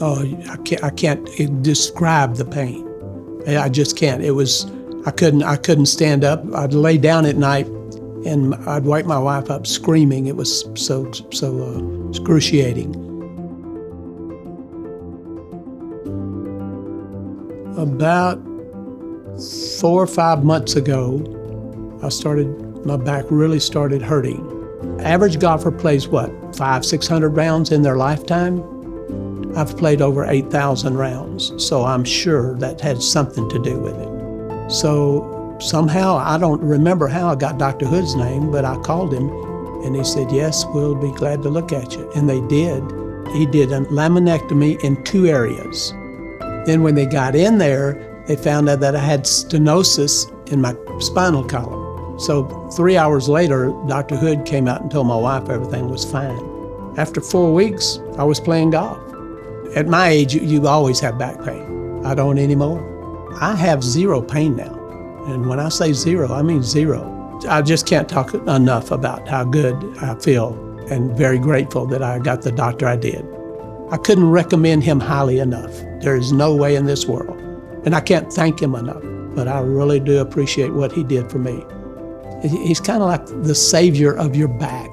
Oh, I can't describe the pain. I just can't. I couldn't stand up. I'd lay down at night and I'd wake my wife up screaming. It was so excruciating. About 4 or 5 months ago, my back really started hurting. Average golfer plays what, 500-600 rounds in their lifetime? I've played over 8,000 rounds, so I'm sure that had something to do with it. So somehow, I don't remember how I got Dr. Hood's name, but I called him and he said, yes, we'll be glad to look at you. And they did. He did a laminectomy in 2 areas. Then when they got in there, they found out that I had stenosis in my spinal column. So 3 hours later, Dr. Hood came out and told my wife everything was fine. After 4 weeks, I was playing golf. At my age, you always have back pain. I don't anymore. I have 0 pain now. And when I say 0, I mean 0. I just can't talk enough about how good I feel and very grateful that I got the doctor I did. I couldn't recommend him highly enough. There is no way in this world. And I can't thank him enough, but I really do appreciate what he did for me. He's kind of like the savior of your back.